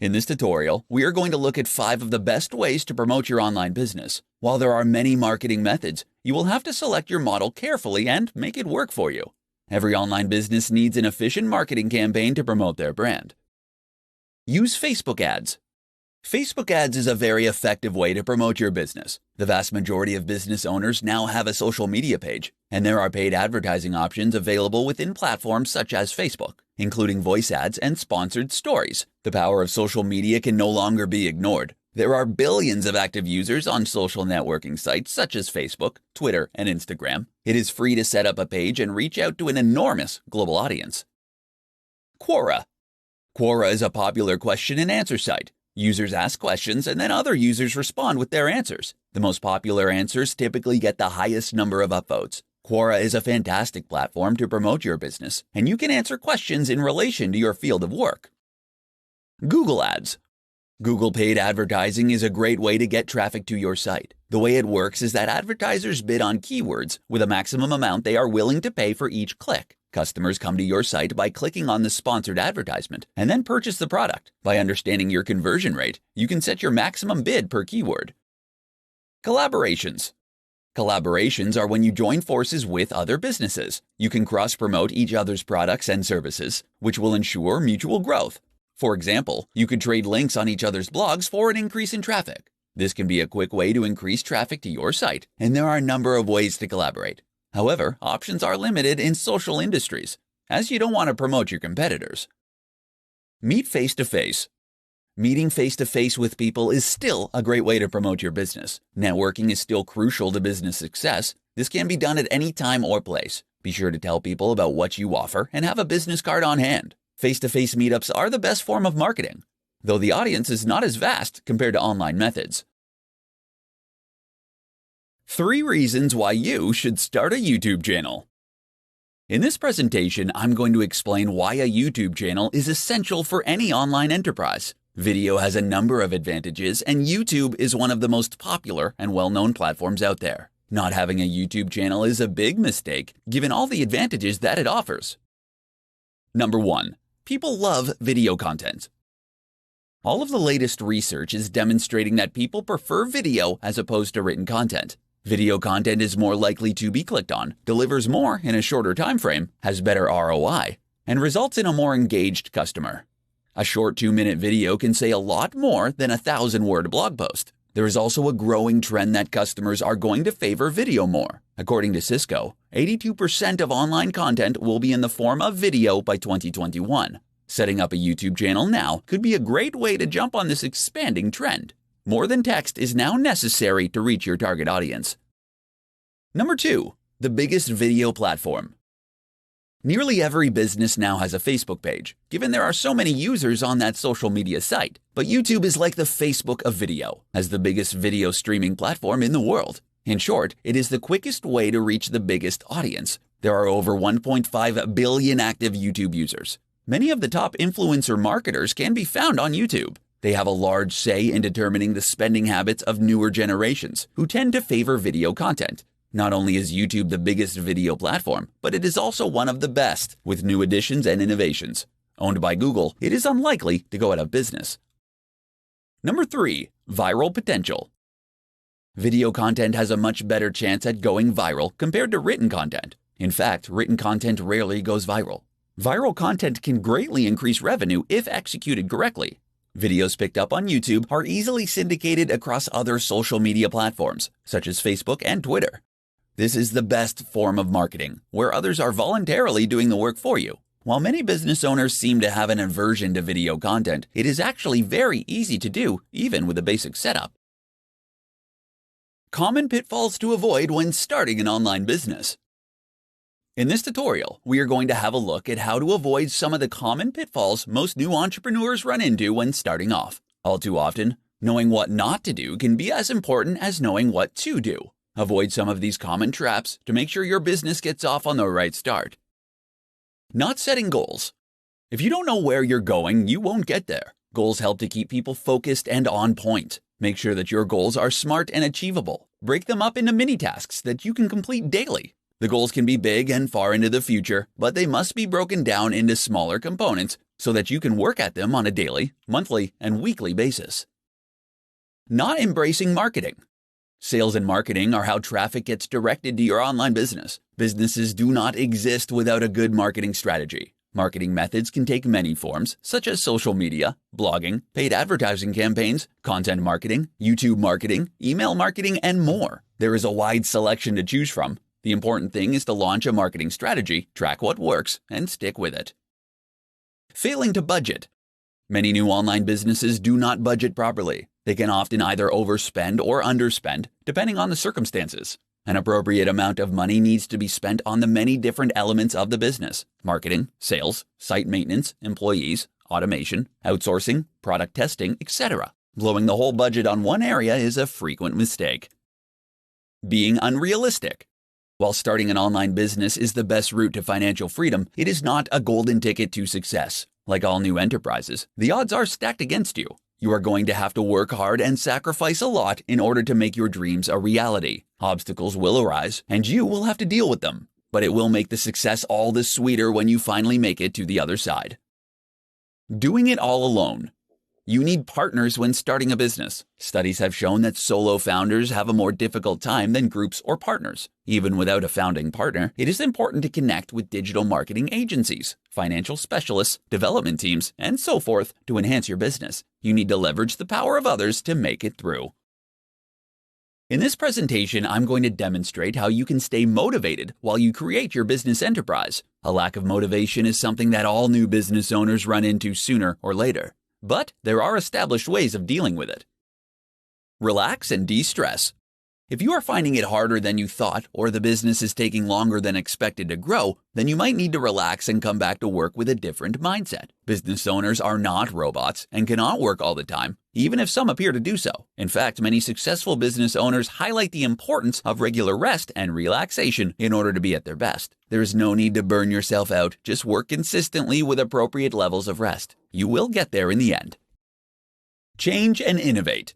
In this tutorial, we are going to look at 5 of the best ways to promote your online business. While there are many marketing methods, you will have to select your model carefully and make it work for you. Every online business needs an efficient marketing campaign to promote their brand. Use Facebook ads. Facebook ads is a very effective way to promote your business. The vast majority of business owners now have a social media page, and there are paid advertising options available within platforms such as Facebook, including voice ads and sponsored stories. The power of social media can no longer be ignored. There are billions of active users on social networking sites such as Facebook, Twitter, and Instagram. It is free to set up a page and reach out to an enormous global audience. Quora. Quora is a popular question and answer site. Users ask questions and then other users respond with their answers. The most popular answers typically get the highest number of upvotes. Quora is a fantastic platform to promote your business, and you can answer questions in relation to your field of work. Google Ads. Google paid advertising is a great way to get traffic to your site. The way it works is that advertisers bid on keywords with a maximum amount they are willing to pay for each click. Customers come to your site by clicking on the sponsored advertisement and then purchase the product. By understanding your conversion rate, you can set your maximum bid per keyword. Collaborations. Collaborations are when you join forces with other businesses. You can cross-promote each other's products and services, which will ensure mutual growth. For example, you could trade links on each other's blogs for an increase in traffic. This can be a quick way to increase traffic to your site, and there are a number of ways to collaborate. However, options are limited in social industries, as you don't want to promote your competitors. Meet face-to-face. Meeting face-to-face with people is still a great way to promote your business. Networking is still crucial to business success. This can be done at any time or place. Be sure to tell people about what you offer and have a business card on hand. Face-to-face meetups are the best form of marketing, though the audience is not as vast compared to online methods. 3 reasons why you should start a YouTube channel. In this presentation, I'm going to explain why a YouTube channel is essential for any online enterprise. Video has a number of advantages, and YouTube is one of the most popular and well-known platforms out there. Not having a YouTube channel is a big mistake, given all the advantages that it offers. Number 1. People love video content. All of the latest research is demonstrating that people prefer video as opposed to written content. Video content is more likely to be clicked on, delivers more in a shorter time frame, has better ROI, and results in a more engaged customer. A short 2-minute video can say a lot more than a 1,000-word blog post. There is also a growing trend that customers are going to favor video more. According to Cisco, 82% of online content will be in the form of video by 2021. Setting up a YouTube channel now could be a great way to jump on this expanding trend. More than text is now necessary to reach your target audience. Number 2. The biggest video platform. Nearly every business now has a Facebook page, given there are so many users on that social media site. But YouTube is like the Facebook of video, as the biggest video streaming platform in the world. In short, it is the quickest way to reach the biggest audience. There are over 1.5 billion active YouTube users. Many of the top influencer marketers can be found on YouTube. They have a large say in determining the spending habits of newer generations, who tend to favor video content. Not only is YouTube the biggest video platform, but it is also one of the best, with new additions and innovations. Owned by Google, it is unlikely to go out of business. Number 3. Viral potential. Video content has a much better chance at going viral compared to written content. In fact, written content rarely goes viral. Viral content can greatly increase revenue if executed correctly. Videos picked up on YouTube are easily syndicated across other social media platforms, such as Facebook and Twitter. This is the best form of marketing, where others are voluntarily doing the work for you. While many business owners seem to have an aversion to video content, it is actually very easy to do, even with a basic setup. Common pitfalls to avoid when starting an online business. In this tutorial, we are going to have a look at how to avoid some of the common pitfalls most new entrepreneurs run into when starting off. All too often, knowing what not to do can be as important as knowing what to do. Avoid some of these common traps to make sure your business gets off on the right start. Not setting goals. If you don't know where you're going, you won't get there. Goals help to keep people focused and on point. Make sure that your goals are smart and achievable. Break them up into mini tasks that you can complete daily. The goals can be big and far into the future, but they must be broken down into smaller components so that you can work at them on a daily, monthly, and weekly basis. Not embracing marketing. Sales and marketing are how traffic gets directed to your online business. Businesses do not exist without a good marketing strategy. Marketing methods can take many forms, such as social media, blogging, paid advertising campaigns, content marketing, YouTube marketing, email marketing, and more. There is a wide selection to choose from. The important thing is to launch a marketing strategy, track what works, and stick with it. Failing to budget. Many new online businesses do not budget properly. They can often either overspend or underspend, depending on the circumstances. An appropriate amount of money needs to be spent on the many different elements of the business: marketing, sales, site maintenance, employees, automation, outsourcing, product testing, etc. Blowing the whole budget on one area is a frequent mistake. Being unrealistic. While starting an online business is the best route to financial freedom, it is not a golden ticket to success. Like all new enterprises, the odds are stacked against you. You are going to have to work hard and sacrifice a lot in order to make your dreams a reality. Obstacles will arise, and you will have to deal with them. But it will make the success all the sweeter when you finally make it to the other side. Doing it all alone. You need partners when starting a business. Studies have shown that solo founders have a more difficult time than groups or partners. Even without a founding partner, it is important to connect with digital marketing agencies, financial specialists, development teams, and so forth to enhance your business. You need to leverage the power of others to make it through. In this presentation, I'm going to demonstrate how you can stay motivated while you create your business enterprise. A lack of motivation is something that all new business owners run into sooner or later. But there are established ways of dealing with it. Relax and de-stress. If you are finding it harder than you thought, or the business is taking longer than expected to grow, then you might need to relax and come back to work with a different mindset. Business owners are not robots and cannot work all the time, even if some appear to do so. In fact, many successful business owners highlight the importance of regular rest and relaxation in order to be at their best. There is no need to burn yourself out, just work consistently with appropriate levels of rest. You will get there in the end. Change and innovate.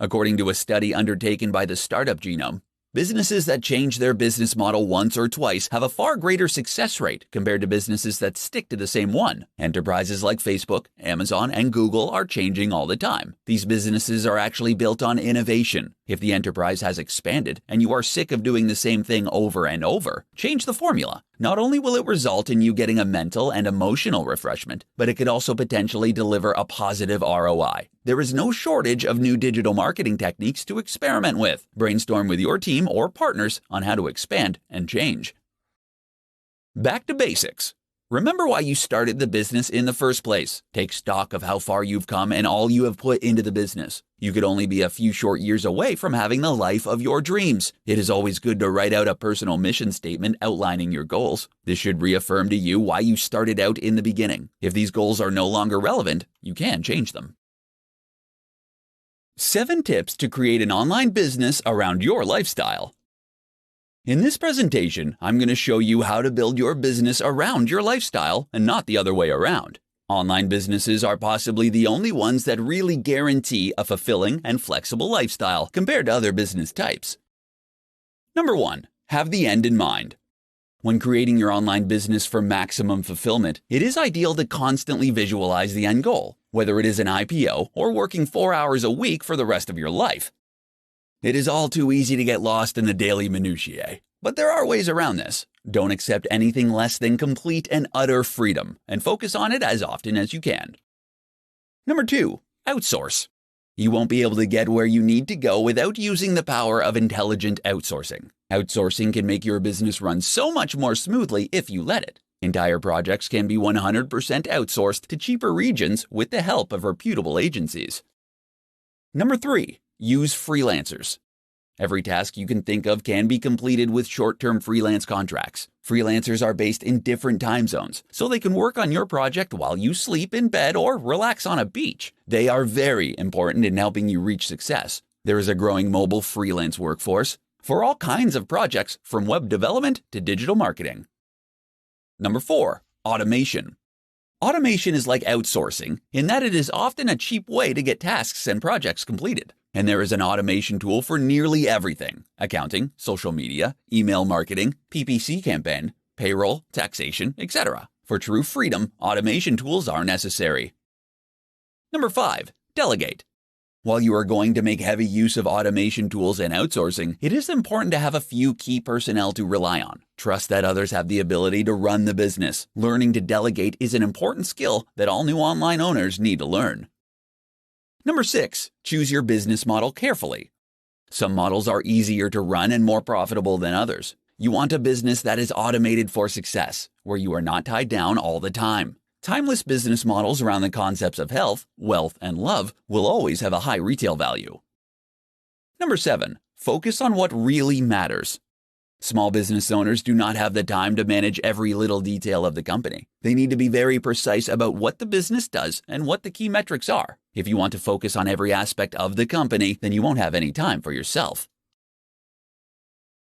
According to a study undertaken by the Startup Genome, businesses that change their business model once or twice have a far greater success rate compared to businesses that stick to the same one. Enterprises like Facebook, Amazon, and Google are changing all the time. These businesses are actually built on innovation. If the enterprise has expanded and you are sick of doing the same thing over and over, change the formula. Not only will it result in you getting a mental and emotional refreshment, but it could also potentially deliver a positive ROI. There is no shortage of new digital marketing techniques to experiment with. Brainstorm with your team or partners on how to expand and change. Back to basics. Remember why you started the business in the first place. Take stock of how far you've come and all you have put into the business. You could only be a few short years away from having the life of your dreams. It is always good to write out a personal mission statement outlining your goals. This should reaffirm to you why you started out in the beginning. If these goals are no longer relevant, you can change them. 7 tips to create an online business around your lifestyle. In this presentation, I'm going to show you how to build your business around your lifestyle and not the other way around. Online businesses are possibly the only ones that really guarantee a fulfilling and flexible lifestyle compared to other business types. Number 1, have the end in mind. When creating your online business for maximum fulfillment, it is ideal to constantly visualize the end goal, whether it is an IPO or working 4 hours a week for the rest of your life. It is all too easy to get lost in the daily minutiae, but there are ways around this. Don't accept anything less than complete and utter freedom, and focus on it as often as you can. Number 2, outsource. You won't be able to get where you need to go without using the power of intelligent outsourcing. Outsourcing can make your business run so much more smoothly if you let it. Entire projects can be 100% outsourced to cheaper regions with the help of reputable agencies. Number 3, use freelancers. Every task you can think of can be completed with short-term freelance contracts. Freelancers are based in different time zones, so they can work on your project while you sleep in bed or relax on a beach. They are very important in helping you reach success. There is a growing mobile freelance workforce for all kinds of projects, from web development to digital marketing. Number 4, automation. Automation is like outsourcing in that it is often a cheap way to get tasks and projects completed. And there is an automation tool for nearly everything: accounting, social media, email marketing, PPC campaign, payroll, taxation, etc. For true freedom, automation tools are necessary. Number 5. Delegate. While you are going to make heavy use of automation tools and outsourcing, it is important to have a few key personnel to rely on. Trust that others have the ability to run the business. Learning to delegate is an important skill that all new online owners need to learn. Number 6. Choose your business model carefully. Some models are easier to run and more profitable than others. You want a business that is automated for success, where you are not tied down all the time. Timeless business models around the concepts of health, wealth, and love will always have a high retail value. Number 7. Focus on what really matters. Small business owners do not have the time to manage every little detail of the company. They need to be very precise about what the business does and what the key metrics are. If you want to focus on every aspect of the company, then you won't have any time for yourself.